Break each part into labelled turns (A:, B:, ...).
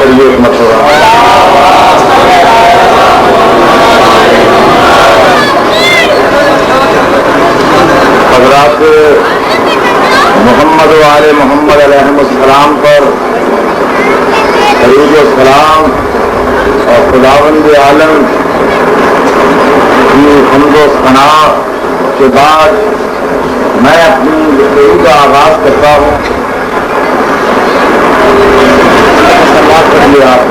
A: کریے مرتبہ۔ حضرات محمد و آل محمد علیہ السلام پر درود و سلام اور خداوند عالم کی حمد و ثنا کے بعد میں اپنی گفتگو کا آغاز کرتا ہوں۔ سماعت کریے آپ۔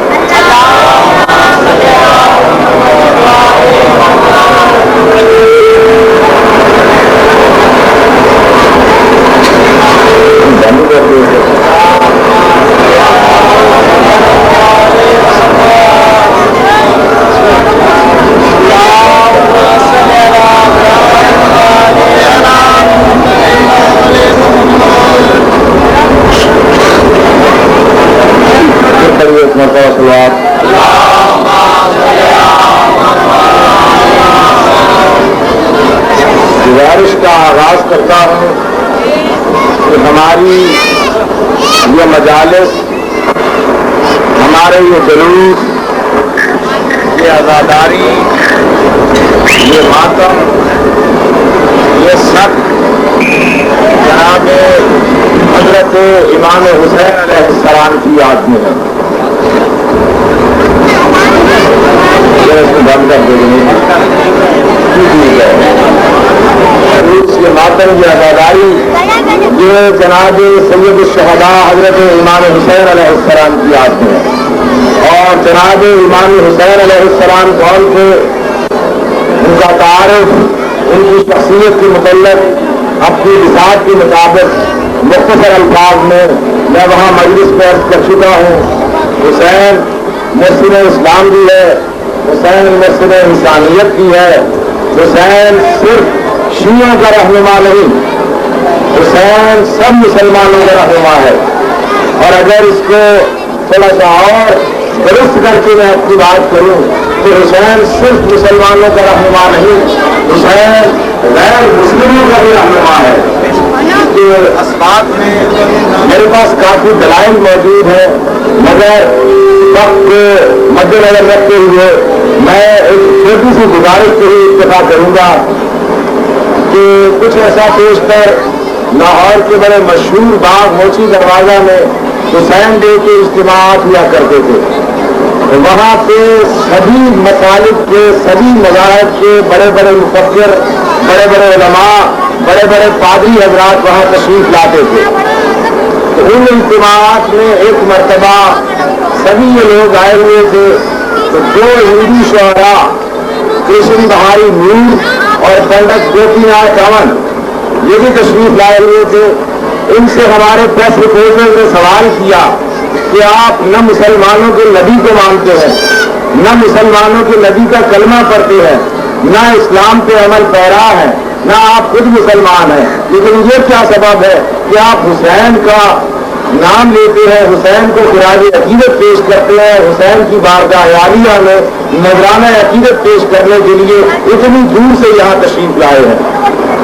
A: گزارش کا آغاز کرتا ہوں کہ ہماری یہ مجالس، ہمارے یہ جلوس، یہ عزاداری، یہ ماتم، یہ سب جناب حضرت امام حسین علیہ السلام کی یاد میں ہے۔ اس کو بند کر دیں یہ ماتم، یہ عزاداری، یہ جناب سید الشہداء حضرت امام حسین علیہ السلام کی یاد میں ہے۔ اور جناب امام حسین علیہ السلام کون تھے، ان کا تعارف، ان کی شخصیت کے متعلق اپنی بساط کے مطابق مختصر الفاظ میں میں وہاں مجلس میں عرض کر چکا ہوں۔ حسین مرشد اسلام بھی ہے، حسین مرشد انسانیت بھی ہے، حسین صرف شیعوں کا رہنما نہیں، حسین سب مسلمانوں کا رہنما ہے۔ اور اگر اس کو تھوڑا سا اور درست کر کے میں اپنی بات کروں تو حسین صرف مسلمانوں کا رہنما نہیں، حسین غیر مسلموں کا بھی رہنما ہے۔ کہ اسباب میں میرے پاس کافی دلائل موجود ہیں، مگر وقت مد نظر رکھتے ہوئے میں ایک چھوٹی سی گزارش کو ہی اتفاق کروں گا کہ کچھ ایسا پیش پر لاہور کے بڑے مشہور باغ موچی دروازہ میں حسین ڈے کے اجتماعات ہوا کرتے تھے۔ وہاں پہ سبھی مسالک کے، سبھی مذاہب کے بڑے بڑے مفکر، بڑے بڑے علماء، بڑے بڑے پادری حضرات وہاں تشریف لاتے تھے۔ تو ان اجتماعات میں ایک مرتبہ سبھی یہ لوگ آئے ہوئے تھے تو دو ہندی شعراء کرشن بہاری نور اور پنڈت گوپی ناتھ رمن یہ بھی تشریف لائے ہوئے تھے۔ ان سے ہمارے پریس رپورٹر نے سوال کیا کہ آپ نہ مسلمانوں کے نبی کو مانتے ہیں، نہ مسلمانوں کے نبی کا کلمہ پڑھتے ہیں، نہ اسلام پہ عمل پیرا ہے، نہ آپ خود مسلمان ہیں، لیکن یہ کیا سبب ہے کہ آپ حسین کا نام لیتے ہیں، حسین کو خراج عقیدت پیش کرتے ہیں، حسین کی بارگاہ عالیہ میں نذرانہ عقیدت پیش کرنے کے لیے اتنی دور سے یہاں تشریف لائے ہیں۔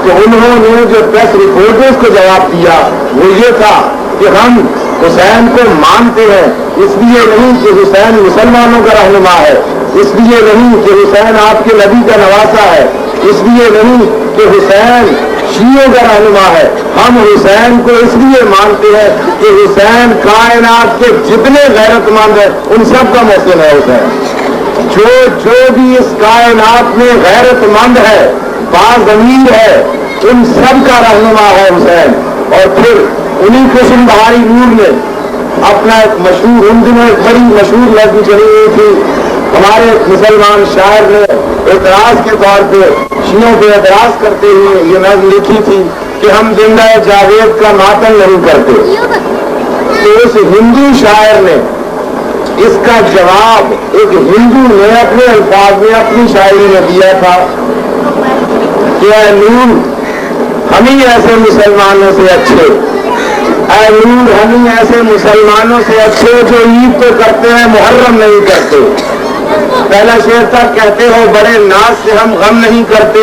A: تو انہوں نے جو پریس رپورٹرز کو جواب دیا وہ یہ تھا کہ ہم حسین کو مانتے ہیں، اس لیے نہیں کہ حسین مسلمانوں کا رہنما ہے، اس لیے نہیں کہ حسین آپ کے نبی کا نواسا ہے، اس لیے نہیں کہ حسین شیعوں کا رہنما ہے، ہم حسین کو اس لیے مانتے ہیں کہ حسین کائنات کے جتنے غیرت مند ہیں ان سب کا محسن ہے حسین۔ جو بھی اس کائنات میں غیرت مند ہے، باضمیر ہے، ان سب کا رہنما ہے حسین۔ اور پھر انہیں کرشن بہاری نور نے اپنا ایک مشہور، ان دنوں ایک بڑی مشہور لفظ چلی ہوئی تھی، ہمارے مسلمان شاعر نے اعتراض کے طور پہ شیعوں پہ اعتراض کرتے ہوئے یہ نظم لکھی تھی کہ ہم زندہ جاوید کا ماتم نہیں کرتے۔ تو اس ہندو شاعر نے اس کا جواب ایک ہندو نے اپنے الفاظ میں اپنی شاعری میں دیا تھا کہ اے نور ہم ہی ایسے مسلمانوں سے اچھے، اے نور ہم ہی ایسے مسلمانوں سے اچھے جو عید تو کرتے ہیں محرم نہیں کرتے۔ پہلا شعر تک کہتے ہو بڑے ناز سے ہم غم نہیں کرتے،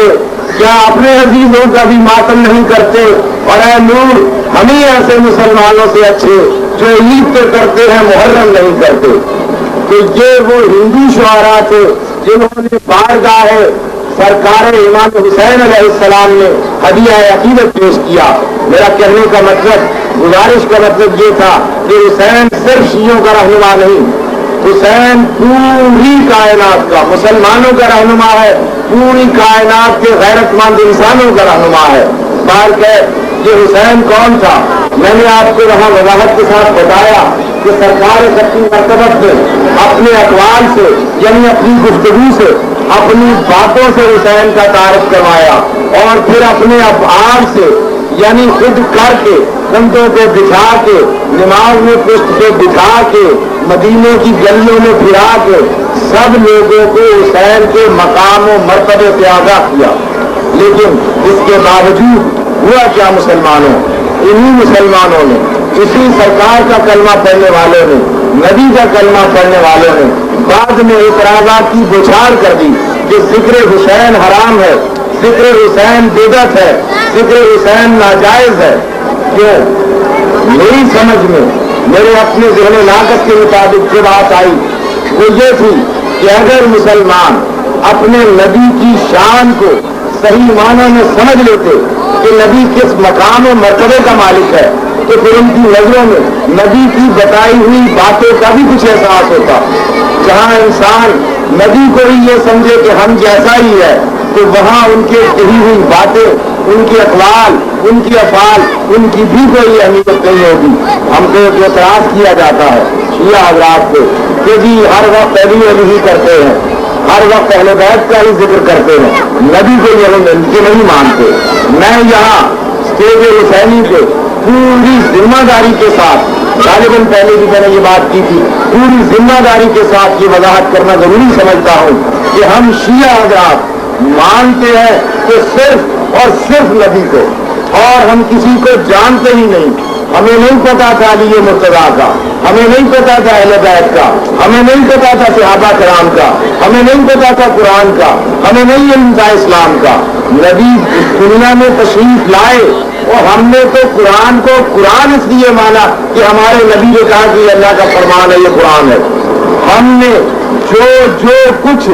A: کیا اپنے عزیزوں کا بھی ماتم نہیں کرتے؟ اور اے نور ہم ہی ایسے مسلمانوں سے اچھے جو عید پہ کرتے ہیں محرم نہیں کرتے. تو یہ وہ ہندو شعراء تھے جنہوں نے بارگاہ سرکار امام حسین علیہ السلام نے ہدیہ عقیدت پیش کیا. میرا کہنے کا مطلب، گزارش کا مطلب یہ تھا کہ حسین صرف شیعوں کا رہنما نہیں، حسین پوری کائنات کا، مسلمانوں کا رہنما ہے، پوری کائنات کے غیرت مند انسانوں کا رہنما ہے. بار کہ یہ حسین کون تھا، میں نے آپ کو وہاں وضاحت کے ساتھ بتایا کہ سرکار سچی مرتبت نے اپنے اقوال سے، یعنی اپنی گفتگو سے، اپنی باتوں سے حسین کا تعارف کروایا، اور پھر اپنے افعال سے، یعنی خود کر کے، کندھوں پہ بٹھا کے، نماز میں پشت پہ بٹھا کے، مدینے کی گلیوں میں پھرا کے سب لوگوں کو حسین کے مقام و مرتبے سے آگاہ کیا. لیکن اس کے باوجود ہوا کیا مسلمانوں، انہی مسلمانوں نے، اسی سرکار کا کلمہ پڑھنے والوں نے، نبی کا کلمہ پڑھنے والوں نے بعد میں اعتراضات کی بوچھار کر دی کہ ذکر حسین حرام ہے، ذکر حسین بدعت ہے، ذکر حسین ناجائز ہے. کیوں؟ میری سمجھ میں، میرے اپنے ذہن لاگت کے مطابق جو بات آئی وہ یہ تھی کہ اگر مسلمان اپنے نبی کی شان کو صحیح معنوں میں سمجھ لیتے کہ نبی کس مقام و مرتبے کا مالک ہے، تو پھر ان کی نظروں میں نبی کی بتائی ہوئی باتوں کا بھی کچھ احساس ہوتا. جہاں انسان نبی کو ہی یہ سمجھے کہ ہم جیسا ہی ہے، تو وہاں ان کے کہی ہوئی باتیں، ان کے اقوال، ان کی افعال، ان کی بھی کوئی اہمیت نہیں ہوگی. ہم کو جو اعتراض کیا جاتا ہے شیعہ حضرات کو کہ جی ہر وقت علی علی ہی کرتے ہیں، ہر وقت اہل بیت کا ہی ذکر کرتے ہیں، نبی کو یہ نہیں مانتے. میں یہاں اسٹیج حسینی پہ پوری ذمہ داری کے ساتھ، غالباً پہلے بھی میں نے یہ بات کی تھی، پوری ذمہ داری کے ساتھ یہ وضاحت کرنا ضروری سمجھتا ہوں کہ ہم شیعہ حضرات مانتے ہیں کہ صرف اور صرف نبی کو، اور ہم کسی کو جانتے ہی نہیں. ہمیں نہیں پتا تھا علی مرتضیٰ کا، ہمیں نہیں پتا تھا اہل بیت کا، ہمیں نہیں پتا تھا صحابہ کرام کا، ہمیں نہیں پتا تھا قرآن کا، ہمیں نہیں علم تھا اسلام کا. نبی اس دنیا میں تشریف لائے اور ہم نے تو قرآن کو قرآن اس لیے مانا کہ ہمارے نبی نے کہا کہ اللہ کا فرمان ہے، یہ قرآن ہے. ہم نے جو کچھ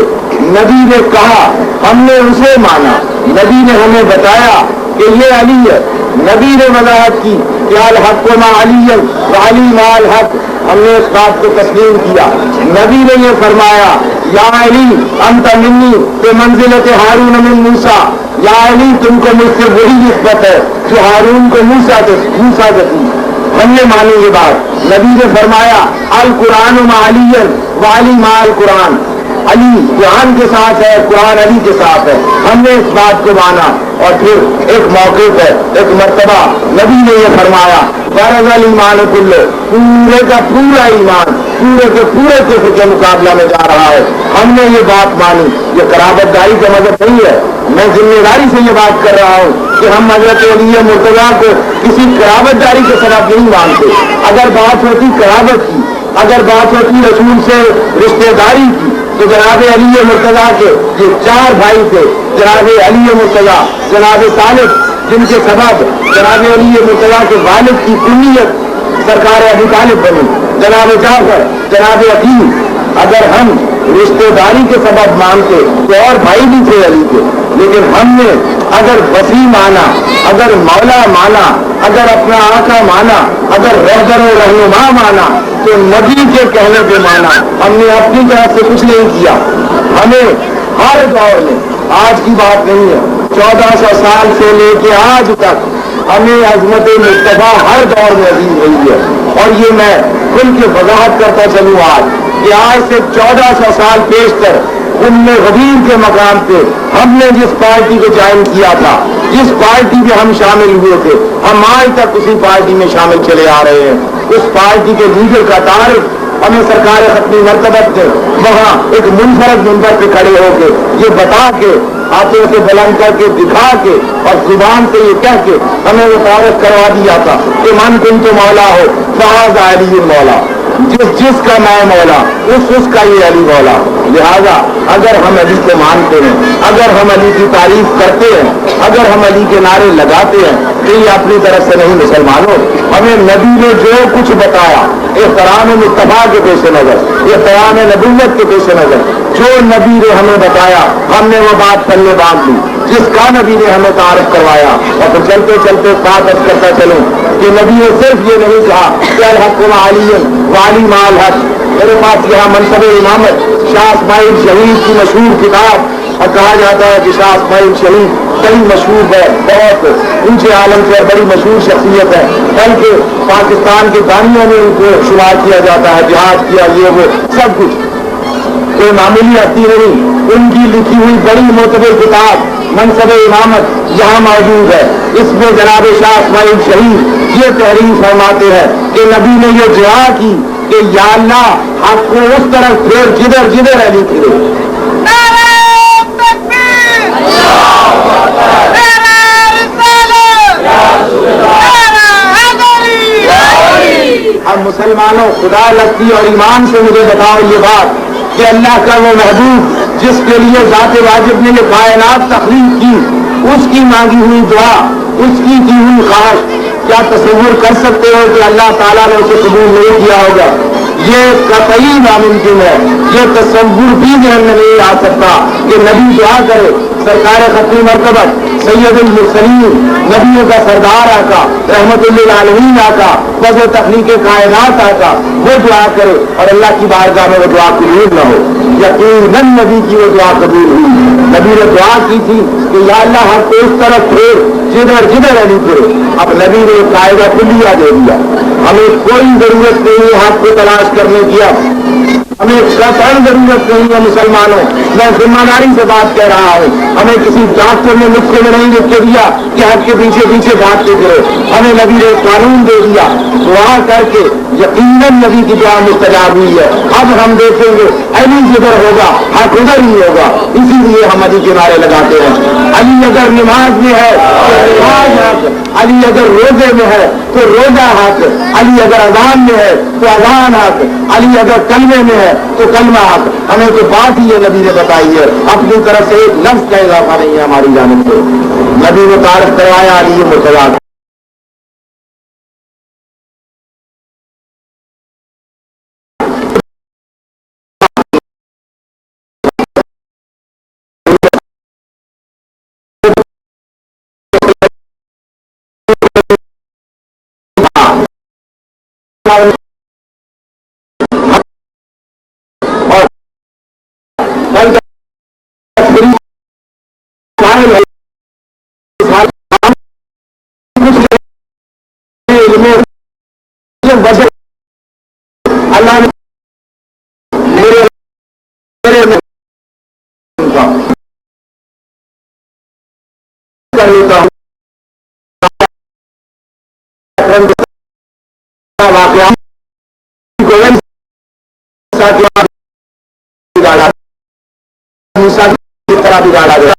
A: نبی نے کہا ہم نے اسے مانا. نبی نے ہمیں بتایا کہ یہ علی ہے، نبی نے وضاحت کی کہ الحق ما علی وعلی ما الحق، ہم نے اس بات کو تسلیم کیا. نبی نے یہ فرمایا یا علی انت منی بمنزلت ہارون من موسیٰ، یا علی تم کو مجھ سے وہی نسبت ہے جو ہارون کو موسیٰ سے تھی. ہم نے مانی یہ بات. نبی نے فرمایا القرآن مع علی وعلی مع القرآن، علی قرآن کے ساتھ ہے، قرآن علی کے ساتھ ہے. ہم نے اس بات کو مانا. اور پھر ایک موقع پہ ایک مرتبہ نبی نے یہ فرمایا برز الایمان کلہ، پورے کا پورا ایمان پورے کے پورے کفر کے مقابلہ میں جا رہا ہے. ہم نے یہ بات مانی. یہ قرابت داری کا مذہب نہیں ہے. میں ذمہ داری سے یہ بات کر رہا ہوں کہ ہم حضرت علی مرتضیٰ کو کسی قرابت داری کے سبب نہیں مانتے. اگر بات ہوتی قرابت کی، اگر بات ہوتی رسول سے رشتہ داری کی، تو جناب علی مرتضیٰ کے یہ 4 بھائی تھے، جناب علی مرتضیٰ، جناب طالب، جن کے سبب جناب علی مرتضیٰ کے والد کی کنیت سرکار ابو طالب بنی، جناب جعفر، جناب عقیل. اگر ہم رشتہ داری کے سبب مانتے تو اور بھائی بھی تھے علی کے، لیکن ہم نے اگر وسیع مانا، اگر مولا مانا، اگر اپنا آقا مانا، اگر رہبر و رہنما مانا، تو نبی کے کہنے پہ مانا. ہم نے اپنی طرف سے کچھ نہیں کیا. ہمیں ہر دور میں، آج کی بات نہیں ہے، 1400 سال سے لے کے آج تک ہمیں عظمت مصطفیٰ ہر دور میں عظیم رہی ہے. اور یہ میں کھل کے وضاحت کرتا چلوں آج کہ آج سے 1400 سال پیشتر غدیر کے مقام پہ ہم نے جس پارٹی کو جوائن کیا تھا، جس پارٹی میں ہم شامل ہوئے تھے، ہم آج تک اسی پارٹی میں شامل چلے آ رہے ہیں. اس پارٹی کے لیڈر کا تعارف ہمیں سرکار ختمی مرتبت نے وہاں ایک منفرد منبر پہ کھڑے ہو کے یہ بتا کے، ہاتھوں سے بلند کر کے دکھا کے اور زبان سے یہ کہہ کے ہمیں وہ تعارف کروا دیا تھا کہ من کن تو مولا ہو فہذا علی مولا، جس کا میں مولا اس کا یہ علی مولا. لہذا اگر ہم علی کو مانتے ہیں، اگر ہم علی کی تعریف کرتے ہیں، اگر ہم علی کے نعرے لگاتے ہیں تو یہ اپنی طرف سے نہیں مسلمانوں، ہمیں نبی نے جو کچھ بتایا احترام مصطفیٰ کے پیش نظر، احترام نبوت کے پیش نظر، جو نبی نے ہمیں بتایا ہم نے وہ بات پلے باندھ دی، جس کا نبی نے ہمیں تعارف کروایا۔ اور پھر چلتے چلتے بات کرتا چلوں کہ نبی نے صرف یہ نہیں کہا کہ الحق و علی وعلی مع الحق، میرے پاس یہاں منصب امامت شاہ اسماعیل شہید کی مشہور کتاب، اور کہا جاتا ہے کہ شاہ اسماعیل شہید بڑی مشہور ہے، بہت اونچے عالم سے بڑی مشہور شخصیت ہے، بلکہ پاکستان کے دانیوں میں ان کو شمار کیا جاتا ہے، جہاد کیا یہ وہ سب کچھ، کوئی معمولی ہستی نہیں۔ ان کی لکھی ہوئی بڑی معتبر کتاب منصب امامت یہاں موجود ہے، اس میں جناب شاہ اسماعیل شہید یہ تحریر فرماتے ہیں کہ نبی نے یہ دعا کی کہ یا اللہ حق کو اس طرف پھیر جدھر جدھر علی پھرے۔ اب مسلمانوں خدا لگتی اور ایمان سے مجھے بتاؤ یہ بات کہ اللہ کا وہ محبوب جس کے لیے ذات واجب نے یہ کائنات تخلیق کی، اس کی مانگی ہوئی دعا، اس کی ہوئی خواہش، کیا تصور کر سکتے ہو کہ اللہ تعالیٰ نے اسے قبول نہیں کیا ہوگا؟ یہ قطعی ناممکن ہے، یہ تصور بھی ذہن میں نہیں آ سکتا کہ نبی دعا کرے، سرکار ختم مرتبت سید المرسلین نبیوں کا سردار آقا رحمت للعالمین آقا وجہ تخلیق کائنات آقا وہ دعا کرے اور اللہ کی بارگاہ میں وہ دعا قبول نہ ہو۔ یقیناً نبی کی وہ دعا قبول ہوئی، نبی نے دعا کی تھی کہ یا اللہ ہم کو اس طرف پھیر جدھر جدھر علی پھرے۔ اب نبی نے قاعدہ کلیہ دے دیا، ہمیں کوئی ضرورت نہیں ہے حق کو تلاش کرنے کی، ہمیں قطعاً ضرورت نہیں ہے مسلمانوں، میں ذمہ داری سے بات کہہ رہا ہوں، ہمیں کسی ڈاکٹر نے نسخے میں نہیں لکھ کے دیا کہ حق کے پیچھے پیچھے بھاگتے کرو، ہمیں نبی نے قانون دے دیا، دعا کر کے یقیناً نبی کی دعا مستجاب ہوئی ہے۔ اب ہم دیکھیں گے علی جدھر ہوگا حق ادھر ہی ہوگا، اسی لیے ہم علی کے نعرے لگاتے ہیں۔ علی اگر نماز میں ہے تو نماز حق، علی اگر روزے میں ہے تو روزہ حق، علی اگر اذان میں ہے تو اذان حق، علی اگر کلمے میں ہے تو کلمہ حق۔ ہمیں تو بات ہی یہ نبی نے بتائی ہے، اپنی طرف سے ایک لفظ کا اضافہ نہیں ہے ہماری جانب سے۔ نبی نے تعارف کروایا علی مرتضیٰ، اللہ نے طرح بگاڑا گیا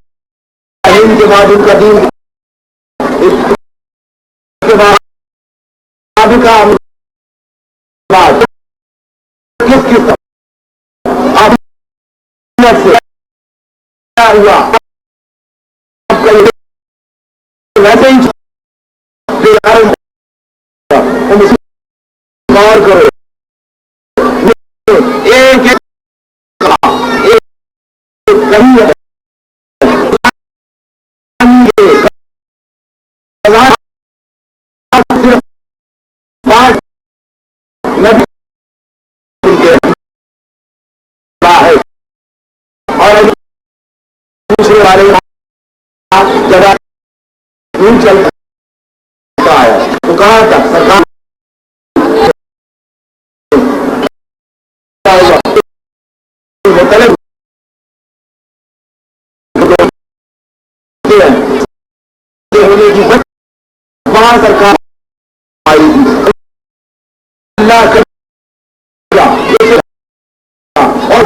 A: کے بعد ان کا دین کے بعد کس کس ہوا ویسے ہی غور کرو، ایک اور دوسرے والے جگہ چلتا ہے تو کہاں تک سرکار مختلف ہونے کی وہاں سرکار آئی تھی اللہ اور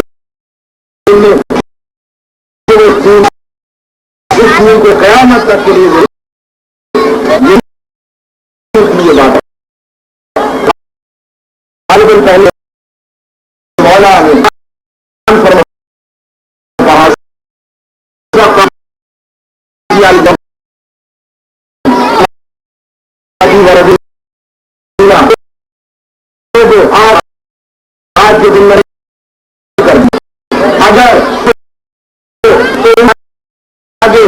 A: کو قیامت تک کے لیے بات پہلے مولا نے ورزیلا آج کے دن میں کر دی. اگر آگے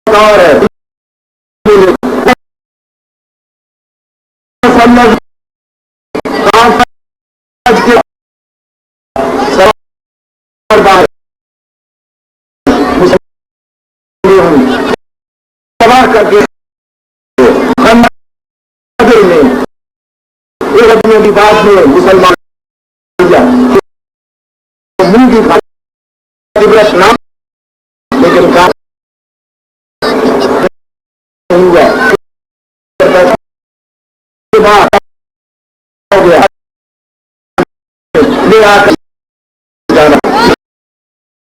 A: اور ہے تباہ کر کے اپنے کی بات میں مسلمان منہ کی برش نام لیکن کام ہوا ہو گیا لے آ کر جانا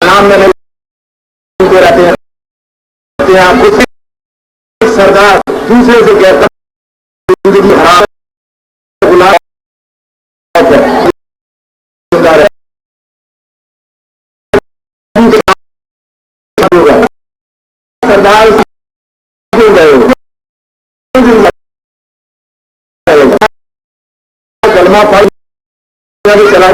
A: نام میں نہیں رہتے ہیں خود سردار دوسرے سے کہتا زندگی حرام سردار کلمہ پڑھ چلا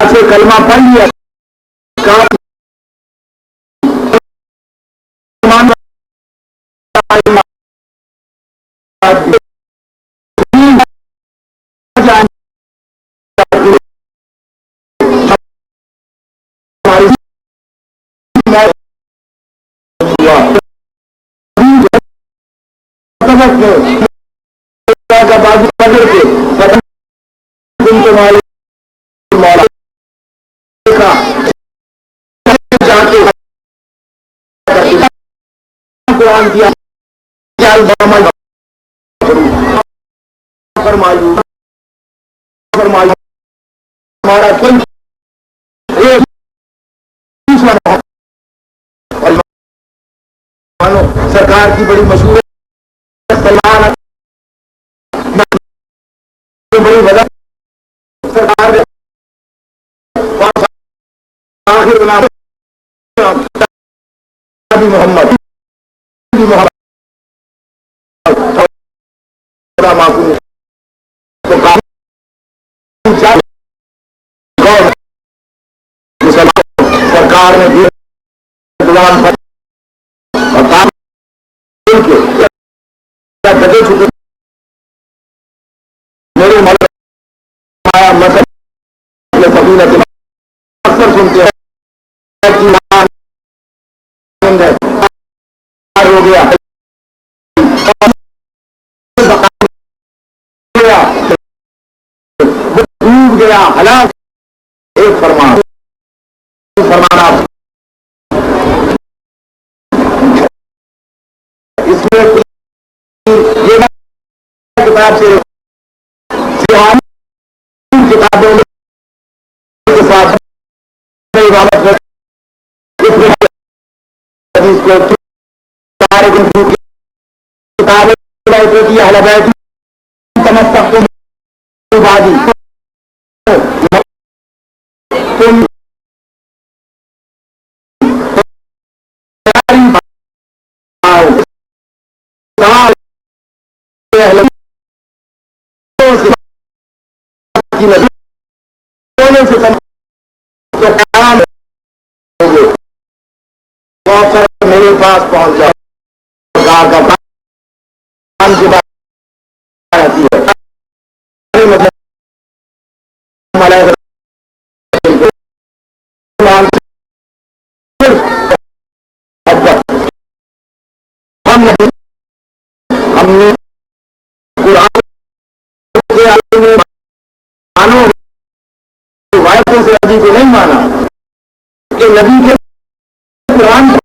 A: سے کلمہ پڑھ لیا بازو پکڑ کے ہمارا سرکار کی بڑی مشہور سلمان بڑی وجہ سرکار آخر محمد سرکار نے میرے اکثر سنتے ہیں ہو گیا ڈوب گیا ہلاک ایک فرمان اس میں یہ کتاب سے کتابوں کے ساتھ میرے پاس پہنچ جاؤ ہم نے قرآن روایتوں سے نبی کو نہیں مانا کہ نبی کے قرآن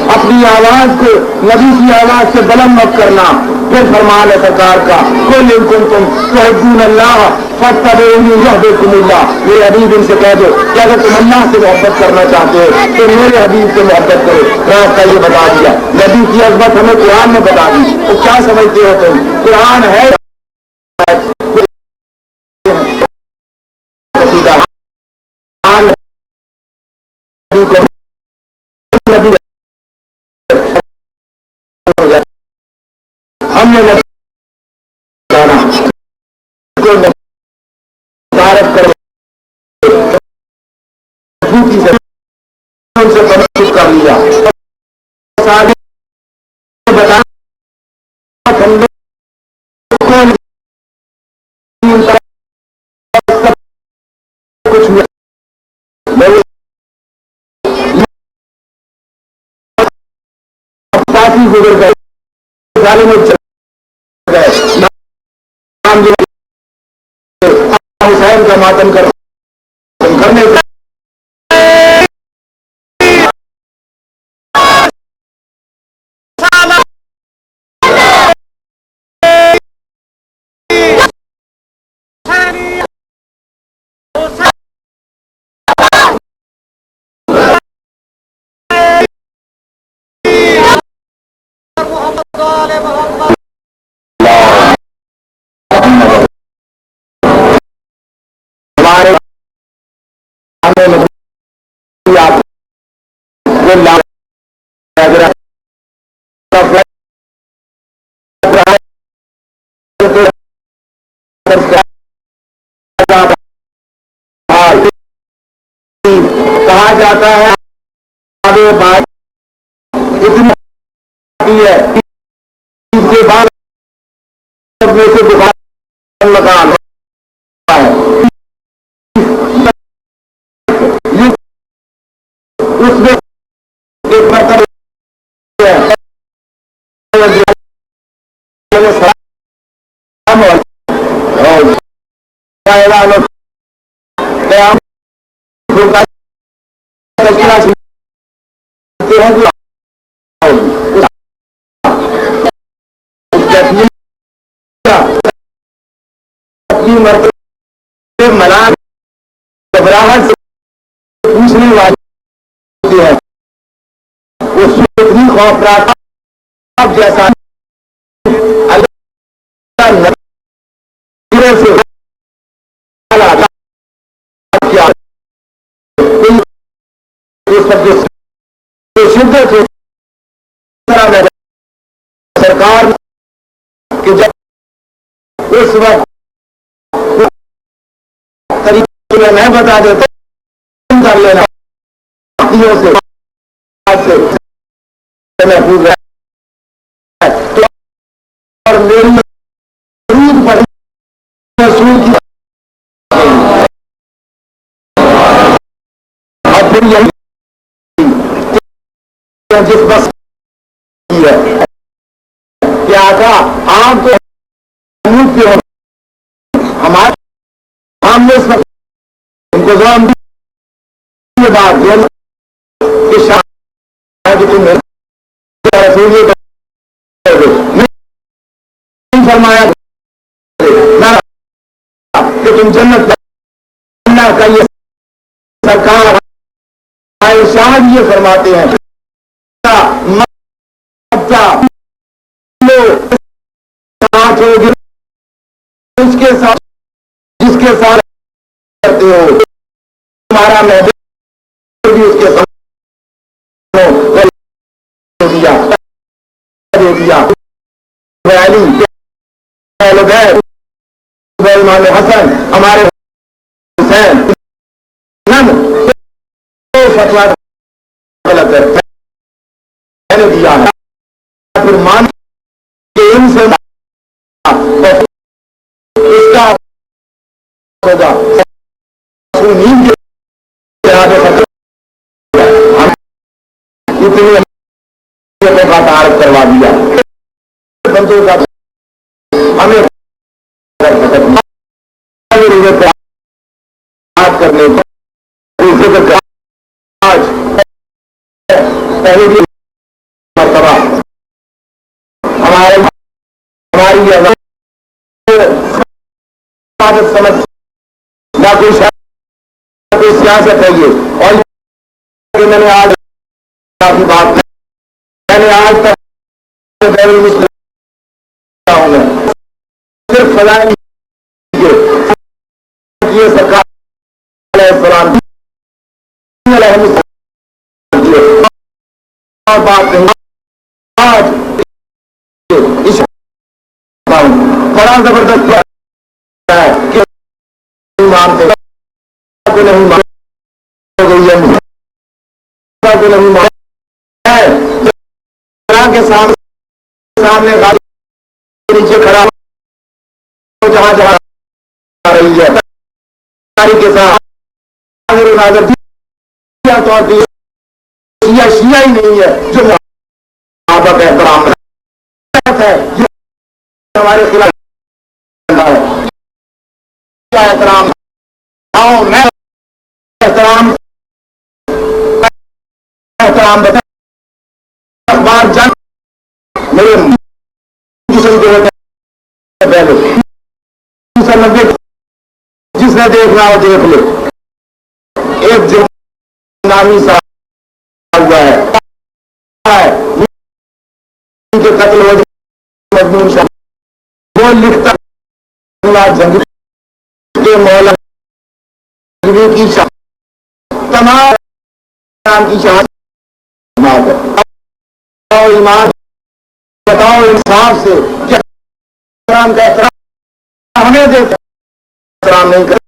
A: اپنی آواز کو نبی کی آواز سے بلند مت کرنا. پھر فرمان ہے سرکار کا قل ان کنتم تحبون اللہ فاتبعونی یحببکم اللہ. میرے حبیب ان سے کہہ دو کہ اگر تم اللہ سے محبت کرنا چاہتے ہو تو میرے حبیب سے محبت کرو. راستہ یہ بتا دیا. نبی کی عظمت ہمیں قرآن نے بتا دی. تو کیا سمجھتے ہو تم؟ قرآن ہے ہم نے کر لیا. گزر گئے حسین کا ماتم کرنے کہا جاتا ہے بات اتنی ہے اس کے بعد لگان اس میں ایک مرتبہ ملان گھبراہٹ سے پوچھنے والی ہے اس میں اتنی خوفناک جیسا شدت سرکار کہ جب اس وقت طریقے میں بتا دیتا کر لینا محفوظ ہے اور میری رسول کی اور پھر یہی جس بس کی ہے کیا تھا آپ تو ہمارے سامنے اس وقت انتظام بات کہ شاید تم رسول فرمایا کہ تم جنت کا یہ سرکار شاید یہ فرماتے ہیں اس کے ساتھ جس کے ساتھ کرتے ہو تمہارا محبوب بھی اس کے ساتھ دے دیا حسن ہمارے حسین غلط ہے دیا پھر مان کے ان سے اس کا ہوگا نیند اتنی کا تعارف کروا دیا بندوں کا ہمیں کرنے آج پہلے بھی مرتبہ عبادت سمجھ نہ کوئی سیاست ہے یہ. اور میں نے آج کافی بات میں نے آج تک صرف فضائل یہ سرکار علیہ السلام بات نہیں. آج بڑا زبردست ہے کہ مانتے کو نہیں کے سامنے نیچے کھڑا جہاں جہاں رہی ہے کے ساتھ شیعہ ہی نہیں ہے جو صحابہ کا احترام ہے. ہمارے خلاف احترام میں احترام احترام بار جنگ میرے جس نے دیکھنا ہو دیکھ لے. ایک جو نامی صاحب ہوا ہے کے قتل ہو مضمون شاہ وہ لکھتا جنگ کے مولا کی شاہ تمام کی شاہ ایمان بتاؤ انصاف سے احترام کا احترام ہمیں دیتا احترام نہیں کرتا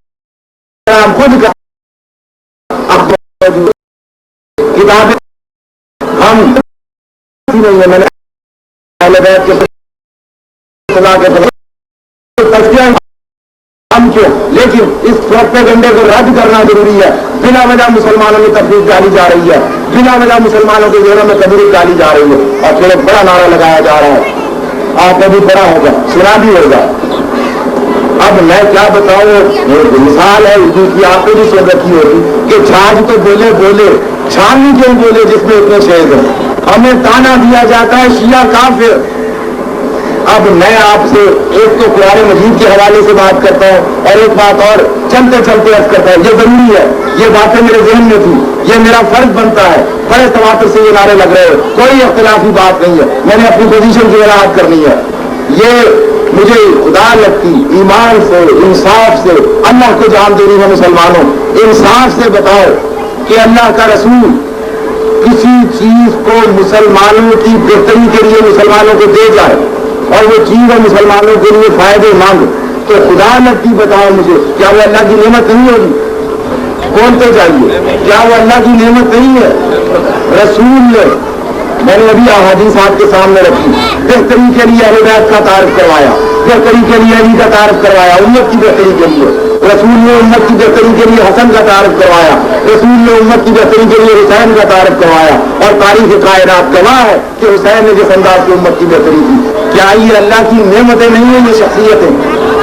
A: احترام خود کا کتابیں ہم نہیں ہے. میں نے اہل بیت کے خدا کے تذکیہ ہم کیوں لیکن اس پروپیگنڈے کو رد کرنا ضروری ہے. بلا وجہ مسلمانوں میں تفریق ڈالی جا رہی ہے, بلا وجہ مسلمانوں کے ذہنوں میں تبلیغ ڈالی جا رہی ہے اور پھر ایک بڑا نعرہ لگایا جا رہا ہے. آپ نے بھی پڑھا ہوگا, سنا بھی ہوگا. اب میں کیا بتاؤں, مثال ہے اردو کی, آپ کو بھی سن رکھی ہوگی کہ چھاج تو بولے بولے چھانی کیوں بولے جس میں اتنے شہید ہیں. ہمیں تانا دیا جاتا ہے شیعہ کافر. اب میں آپ سے ایک تو قرآن مجید کے حوالے سے بات کرتا ہوں اور ایک بات اور چلتے چلتے عرض کرتا ہے. یہ ضروری ہے, یہ باتیں میرے ذہن میں تھی, یہ میرا فرض بنتا ہے. بڑے تواتر سے یہ نعرے لگ رہے ہیں, کوئی اختلافی بات نہیں ہے. میں نے اپنی پوزیشن کی وضاحت کرنی ہے. یہ مجھے خدا لگتی ایمان سے انصاف سے اللہ کو جان دینی ہے. مسلمانوں انصاف سے بتاؤ کہ اللہ کا رسول کسی چیز کو مسلمانوں کی بہتری کے لیے مسلمانوں کو دے جائے اور وہ چیز ہے مسلمانوں کے لیے فائدے مند, تو خدا لگتی بتاؤ مجھے کیا وہ اللہ کی نعمت نہیں ہوگی؟ بولتے جائیے, کیا وہ اللہ کی نعمت نہیں ہے؟ رسول نے میں نے ابھی احادیث آپ کے سامنے رکھی, بہتری کے لیے اہل بیت کا تعارف کروایا, بہتری کے لیے علی کا تعارف کروایا, امت کی بہتری کے لیے. رسول نے امت کی بہتری کے لیے حسن کا تعارف کروایا, رسول نے امت کی بہتری کے لیے حسین کا تعارف کروایا. اور تاریخ کائنات گواہ ہے کہ حسین نے جس انداز سے امت کی بہتری کی. کیا یہ اللہ کی نعمتیں نہیں ہیں؟ یہ شخصیتیں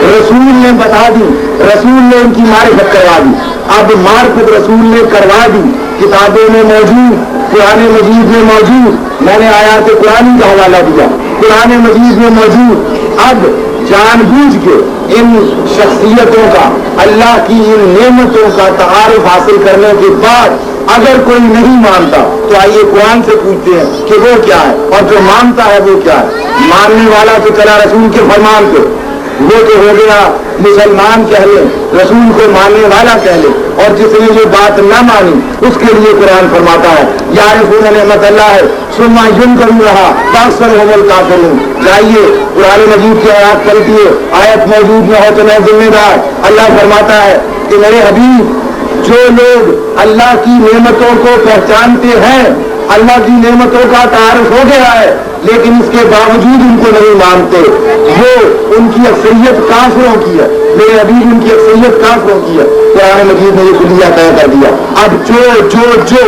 A: رسول نے بتا دی, رسول نے ان کی معرفت کروا دی. اب معرفت رسول نے کروا دی, کتابوں میں موجود, قرآن مجید میں موجود. میں نے آیات قرآن کا حوالہ دیا, قرآن مجید میں موجود. اب جان بوجھ کے ان شخصیتوں کا, اللہ کی ان نعمتوں کا تعارف حاصل کرنے کے بعد اگر کوئی نہیں مانتا تو آئیے قرآن سے پوچھتے ہیں کہ وہ کیا ہے, اور جو مانتا ہے وہ کیا ہے. ماننے والا تو چلا رسول کے فرمان پہ, وہ تو ہو گیا مسلمان کہہ لے, رسول کو ماننے والا کہہ لے. اور جس نے یہ بات نہ مانی اس کے لیے قرآن فرماتا ہے یعرفون نعمت اللہ ہے ثم ینکرونہا فاکثرھم الکافرون. جائیے قرآن مجید کی آیات پڑھیے, آیت موجود نہ ہو تو میں ذمہ دار. اللہ فرماتا ہے کہ میرے حبیب, جو لوگ اللہ کی نعمتوں کو پہچانتے ہیں, اللہ کی نعمتوں کا تعارف ہو گیا ہے, لیکن اس کے باوجود ان کو نہیں مانتے, وہ ان کی اکثریت کافروں کی ہے. میرے حبیب ان کی اکثریت کافروں کی ہے. قرآن مجید نے یہ کلیہ طے کر دیا. اب جو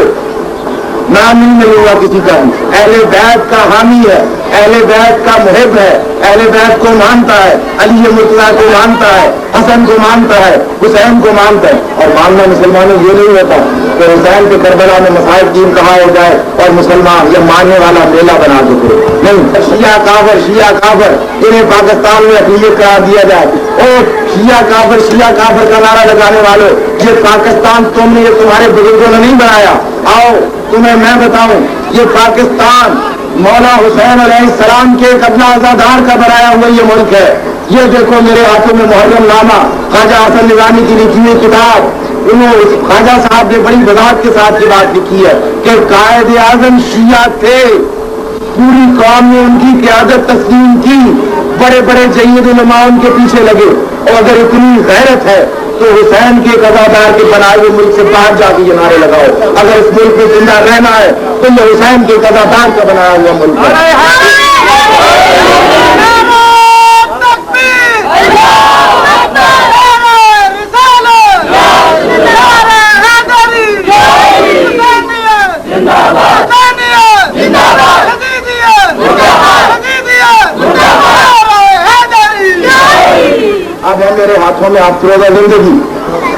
A: نام نہیں لوں گا کسی کا, اہل بیت کا حامی ہے, اہل بیت کا محب ہے، اہل بیت کو مانتا ہے، علی مرتضیٰ کو مانتا ہے، حسن کو مانتا ہے، حسین کو مانتا ہے. اور ماننا مسلمانوں یہ نہیں ہوتا کہ حسین کے کربلا میں مصائب کی انتہا ہو جائے اور مسلمان یہ ماننے والا میلہ بنا دے. نہیں، شیعہ کافر انہیں پاکستان میں اقلیت قرار دیا جائے. اور شیعہ کافر کا نعرہ لگانے والوں، یہ پاکستان تم نے، یہ تمہارے بزرگوں نے نہیں بنایا. آؤ تمہیں میں بتاؤں، یہ پاکستان مولا حسین علیہ السلام کے قبلہ ازادار کا بنایا ہوا یہ ملک ہے. یہ دیکھو میرے ہاتھوں میں محرم نامہ، خواجہ حسن نظامی کی لکھی ہوئی کتاب. خواجہ صاحب نے بڑی وضاحت کے ساتھ یہ بات لکھی ہے کہ قائد اعظم شیعہ تھے، پوری قوم نے ان کی قیادت تسلیم کی، بڑے بڑے جید علماء ان کے پیچھے لگے. اور اگر اتنی غیرت ہے تو حسین کے قضادار کے بنائے ہوئے ملک سے باہر جا کے یہ نعرے لگاؤ. اگر اس ملک میں زندہ رہنا ہے تو یہ حسین کے قضادار کا بنایا ہوا ملک ہے. اب ہے میرے ہاتھوں میں افروزہ زندگی،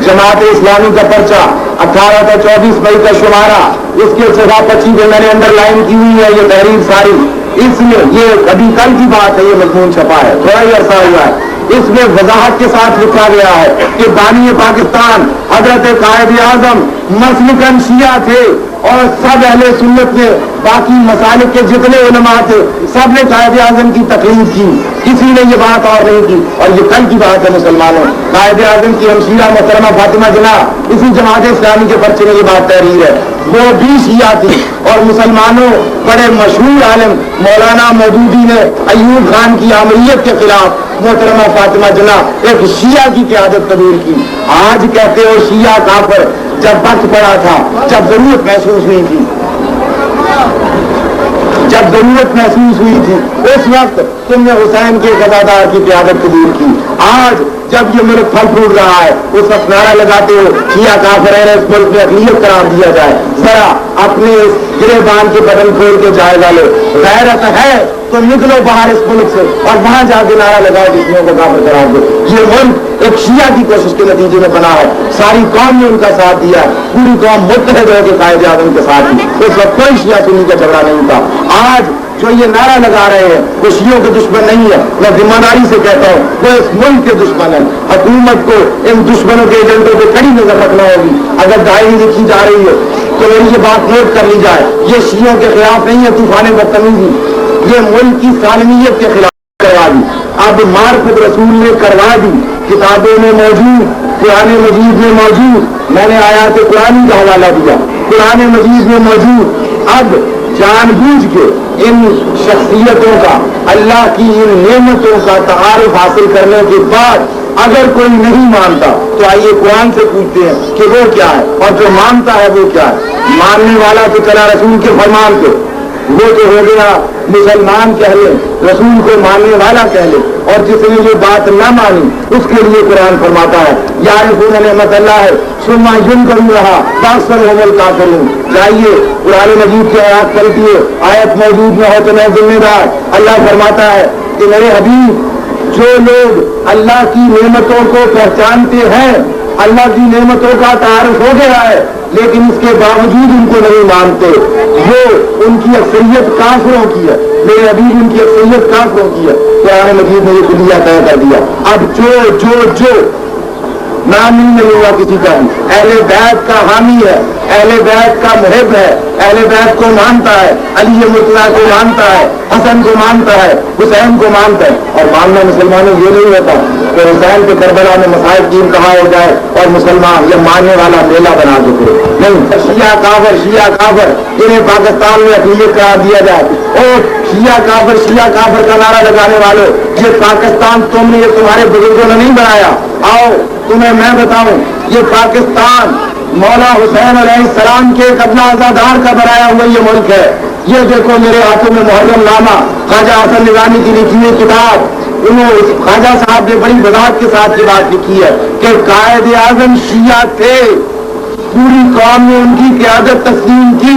A: جماعت اسلامی کا پرچہ 18 تا 24 مئی کا شمارہ، اس کے صفحہ 25 میں نے انڈر لائن کی ہوئی ہے یہ تحریر ساری. اس میں یہ ابھی کل کی بات ہے، یہ مضمون چھپا ہے، تھوڑا ہی عرصہ ہوا ہے. اس میں وضاحت کے ساتھ لکھا گیا ہے کہ بانی پاکستان حضرت قائد اعظم مسلکن شیعہ تھے اور سب اہل سنت نے، باقی مسالک کے جتنے علماء تھے سب نے قائد اعظم کی تقلید کی، کسی نے یہ بات اور نہیں کی. اور یہ کل کی بات ہے مسلمانوں. قائد اعظم کی ہمشیرہ محترمہ فاطمہ جناح اسی جماعت اسلامی کے پرچے میں یہ بات تحریر ہے، وہ بھی شیعہ تھی. اور مسلمانوں بڑے مشہور عالم مولانا مودودی نے ایوب خان کی آمریت کے خلاف محترمہ فاطمہ جناح ایک شیعہ کی قیادت قبول کی. آج کہتے ہو شیعہ کافر، جب وقت پڑا تھا، جب ضرورت محسوس نہیں تھی، جب ضرورت محسوس ہوئی تھی اس وقت تم نے حسین کے قضادار کی قیادت قبول کی. آج جب یہ ملک پھل پھوٹ رہا ہے اس وقت نعرہ لگاتے ہو شیعہ کافر ہے، اس ملک میں اقلیت قرار دیا جائے. ذرا اپنے اس گریبان کے بدن کھول کے جائزہ لو. غیرت ہے تو نکلو باہر اس ملک سے اور وہاں جا کے نعرہ لگاؤ جسموں کو کافر قرار دو. یہ ملک ایک شیعہ کی کوشش کے نتیجے میں بنا ہے، ساری قوم نے ان کا ساتھ دیا، پوری قوم متحد ہو کے قائد اعظم کے ساتھ تھی. اس وقت کوئی شیعہ سنی کا جھگڑا نہیں تھا. آج جو یہ نعرہ لگا رہے ہیں وہ شیعوں کے دشمن نہیں ہے، میں ذمہ داری سے کہتا ہوں وہ اس ملک کے دشمن ہیں. حکومت کو ان دشمنوں کے ایجنٹوں پہ کڑی نظر رکھنا ہوگی. اگر ڈائری لکھی جا رہی ہے تو میری یہ بات نوٹ کر لی جائے، یہ شیعوں کے خلاف نہیں ہے طوفان بدتمیزی، یہ ملک کی سالمیت کے خلاف کروا دی. اب معرفت رسول نے کروا دی، کتابوں میں موجود، قرآن مجید میں موجود. میں نے آیات قرآن کا حوالہ دیا، قرآن مجید میں موجود. اب جان بوجھ کے ان شخصیتوں کا، اللہ کی ان نعمتوں کا تعارف حاصل کرنے کے بعد اگر کوئی نہیں مانتا تو آئیے قرآن سے پوچھتے ہیں کہ وہ کیا ہے، اور جو مانتا ہے وہ کیا ہے. ماننے والا تو چلا رسول کے فرمان کو، وہ تو ہو گیا مسلمان کہہ لے، رسول کو ماننے والا کہہ لے. اور جس نے یہ بات نہ مانی اس کے لیے قرآن فرماتا ہے یعرفون نعمت اللہ ثم ینکرونہا واکثرھم الکافرون. جائیے قرآن مجید کی آیات پڑھیے، آیت موجود نہ ہو تو میں ذمہ دار. اللہ فرماتا ہے کہ میرے حبیب، جو لوگ اللہ کی نعمتوں کو پہچانتے ہیں، اللہ کی نعمتوں کا تعارف ہو گیا ہے لیکن اس کے باوجود ان کو نہیں مانتے، وہ ان کی اکثریت کافروں کی ہے. میرے حبیب ان کی اکثریت کافروں کی ہے. قرآن مجید نے یہ کلیہ طے کر دیا. اب جو نام ہی نہیں ہوا کسی کا، اہل بیت کا حامی ہے، اہل بیت کا محب ہے، اہل بیت کو مانتا ہے، علی مرتضیٰ کو مانتا ہے، حسن کو مانتا ہے، حسین کو مانتا ہے. اور ماننا مسلمانوں یہ نہیں ہوتا کہ حسین کے کربلا میں مصائب کی انتہا ہو جائے اور مسلمان یہ ماننے والا میلہ بنا دے. نہیں، شیعہ کافر انہیں پاکستان میں اقلیت قرار دیا جائے. اور شیعہ کافر کا نعرہ لگانے والوں، یہ پاکستان تم نے، یہ تمہارے بزرگوں نے نہیں بنایا. آؤ تمہیں میں بتاؤں، یہ پاکستان مولا حسین علیہ السلام کے قبلہ ازادار کا بنایا ہوا یہ ملک ہے. یہ دیکھو میرے ہاتھوں میں محرم نامہ، خواجہ حسن نظامی کی لکھی ہوئی کتاب. خواجہ صاحب نے بڑی وضاحت کے ساتھ یہ بات لکھی ہے کہ قائد اعظم شیعہ تھے، پوری قوم نے ان کی قیادت تسلیم کی،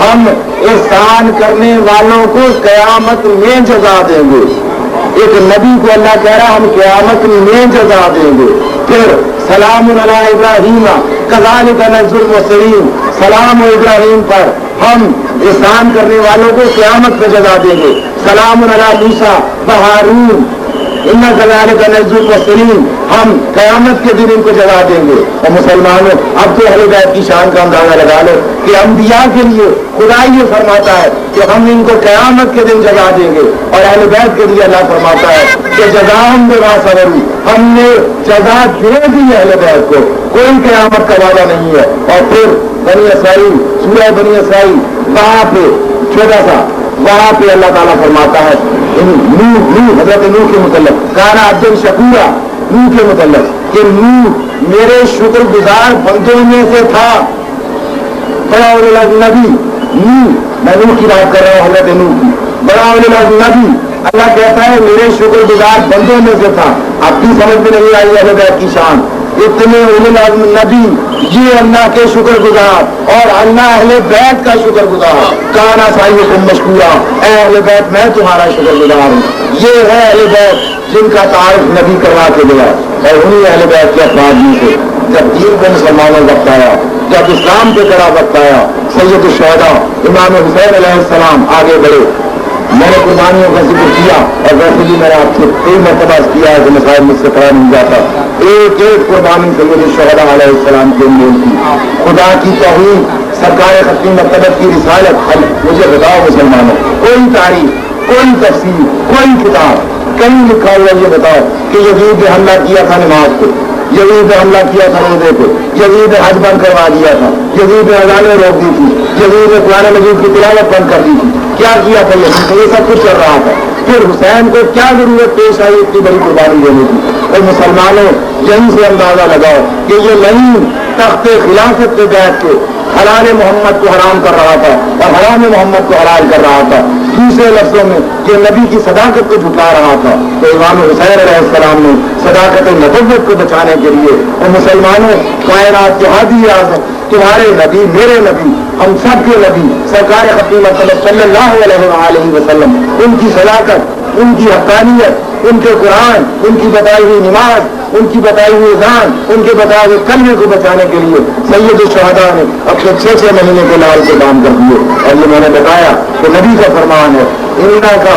A: ہم احسان کرنے والوں کو قیامت میں جزا دیں گے. ایک نبی کو اللہ کہہ رہا ہم قیامت میں جزا دیں گے. پھر سلام علی ابراہیم کذالک نجزی المحسنین، سلام ابراہیم پر ہم احسان کرنے والوں کو قیامت میں جزا دیں گے. سلام علی موسیٰ و ہارون اِنَّا كَذَلِكَ نَجْزِي الْمُحْسِنِينَ، ہم قیامت کے دن ان کو جزا دیں گے. اور مسلمانوں اب تو اہل بیت کی شان کا اندازہ لگا لو کہ انبیاء کے لیے خدا یہ فرماتا ہے کہ ہم ان کو قیامت کے دن جزا دیں گے، اور اہل بیت کے لیے اللہ فرماتا ہے کہ جزاءً بِمَا صَبَرُوا، ہم نے جزا دے دی اہل بیت کو، کوئی قیامت کا وعدہ نہیں ہے. اور پھر بنی اسرائیل، سورہ بنی اسرائیل وہاں پہ چھوٹا سا وہاں پہ اللہ تعالیٰ فرماتا ہے نوح، حضرت نوح کے متعلق، کانا عبدًا شکورا، نوح کے متعلق کہ نوح میرے شکر گزار بندوں میں سے تھا. بڑا نبی نوح، میں نوح کی بات کر رہا ہوں، حضرت نوح کی، بڑا نبی اللہ کہتا ہے میرے شکر گزار بندوں میں سے تھا. اب بھی سمجھ میں نہیں آئی اہل بیت کی شان. اتنے نبی یہ اللہ کے شکر گزار اور اللہ اہل بیت کا شکر گزار. کانا صاحبکم مشکورا، اے اہل بیت میں تمہارا شکر گزار ہوں. یہ ہے اہل بیت جن کا تعارف نبی کروا کے گیا، اور انہیں اہل بیت کے افراد میں سے جب دین کو مسلمانوں وقت آیا، جب اسلام پہ کڑا وقت آیا، سید الشہداء امام حسین علیہ السلام آگے بڑھے. میں نے قربانیوں کا ذکر کیا، اور ویسے بھی میں نے آپ سے کئی مرتبہ کیا ہے کہ مسائل مجھ سے قرار نہیں جاتا. ایک ایک قربانی سید الشہداء علیہ السلام کے انجیل کی، خدا کی توحید، سرکار ختمی مرتبت کی رسالت. مجھے بتاؤ مسلمانوں، کوئی تاریخ، کوئی تفسیر، کوئی کتاب کہیں لکھا ہوا یہ بتاؤ کہ یزید نے حملہ کیا تھا نماز پہ، یزید نے حملہ کیا تھا روزے پہ، یزید نے حج بند کروا دیا تھا، یزید نے اذانیں روک دی تھی، یزید نے قرآن مجید کی تلاوت بند کر دی تھی. کیا کیا تھا یزید؟ یہ سب کچھ چل رہا تھا. پھر حسین کو کیا ضرورت پیش آئی اتنی بڑی قربانی دینے کی؟ اور مسلمانوں یہیں سے اندازہ لگاؤ کہ یہ نہیں تخت خلافت پہ بیٹھ کے حلال محمد کو حرام کر رہا تھا اور حرام محمد کو حلال کر رہا تھا. دوسرے لفظوں میں یہ نبی کی صداقت کو جھٹلا رہا تھا. تو امام حسین علیہ السلام نے صداقت نبوت کو بچانے کے لیے، اور مسلمانوں کائنات کے ہادی اعظم تمہارے نبی، میرے نبی، ہم سب کے نبی سرکار ختمی مرتبہ صلی اللہ علیہ وآلہ وسلم، ان کی صداقت، ان کی حقانیت، ان کے قرآن، ان کی بتائی ہوئی نماز، ان کی بتائی ہوئی اذان، ان کے بتائے ہوئے کلمے کو بچانے کے لیے سید الشہداء نے اپنے 6 مہینے کے لال سے کام کر دیے. اور یہ میں نے بتایا کہ نبی کا فرمان ہے اننا کا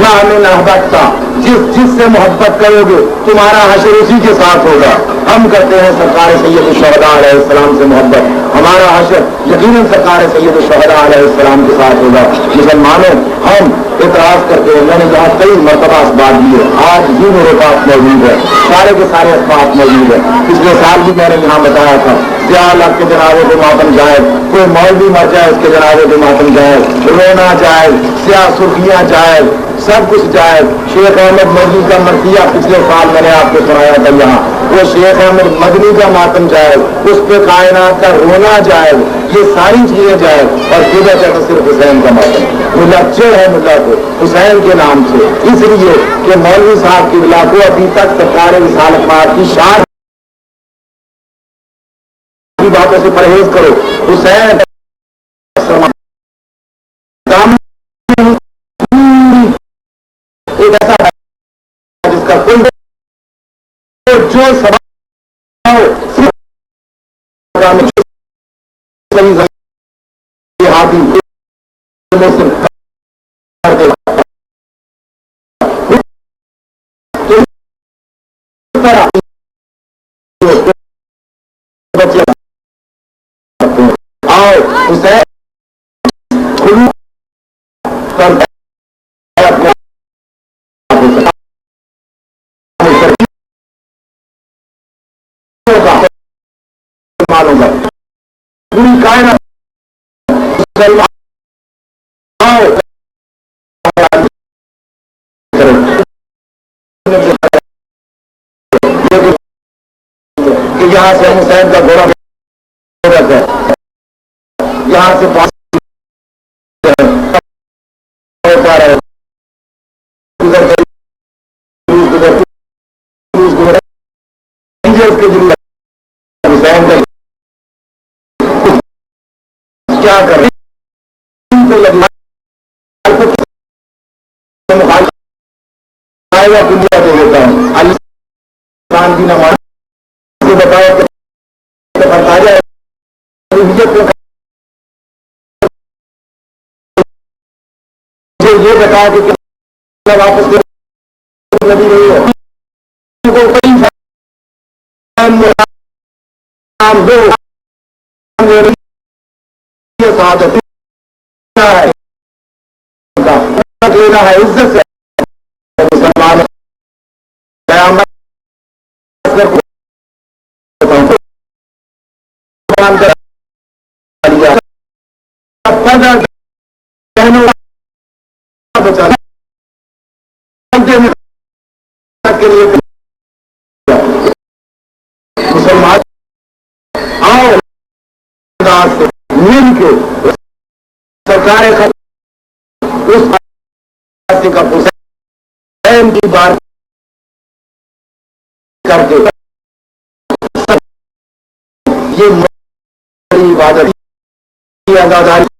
A: نہ ہمیں نہ احبابتا، جس سے محبت کرو گے تمہارا حشر اسی کے ساتھ ہوگا. ہم کرتے ہیں سرکار سید الشہداء علیہ السلام سے محبت، ہمارا حشر یقیناً سرکار سید الشہداء علیہ السلام کے ساتھ ہوگا. مسلمانوں ہم اعتراض کرتے ہیں، میں نے یہاں کئی مرتبہ اسباب دیے، آج بھی میرے پاس موجود ہے، سارے کے سارے اسباب موجود ہیں. پچھلے سال بھی میں نے یہاں بتایا تھا سیاہ لگ کے جنازے کو ماتم جائز، کوئی مولوی مر جائے اس کے جنازے کو ماتم جائز، رونا جائز، سیاہ سرخیاں جائز، سب کچھ جائز. شیخ احمد مدنی کا مرثیہ پچھلے سال میں نے آپ کو سنایا تھا یہاں، وہ شیخ احمد مدنی کا ماتم جائز، اس پہ کائنات کا رونا جائز، یہ ساری چیزیں جائز. اور بدعت ہے صرف حسین کا ماتم. ملچر ہے ملا کو حسین کے نام سے، اس لیے کہ مولوی صاحب کی بلا کو ابھی تک سرکار رسالت کی شان کی باتوں سے پرہیز کرو. حسین ایک ایسا جس کا کوئی جو سوال پوری کائنات کہ یہاں سے حسین کا گھوڑا ہے، یہاں سے کیا کر رہے دنیا دے دیتا ہوں اللہ کی نماز بتاؤ یہ بتا کہ واپس نبی نہیں ہو لینا ہے عزت سے مسلمان مسلمان آؤ مل کے سرکار اس کا حسین کی بات کر کے یہ بڑی عبادت کی آزاداری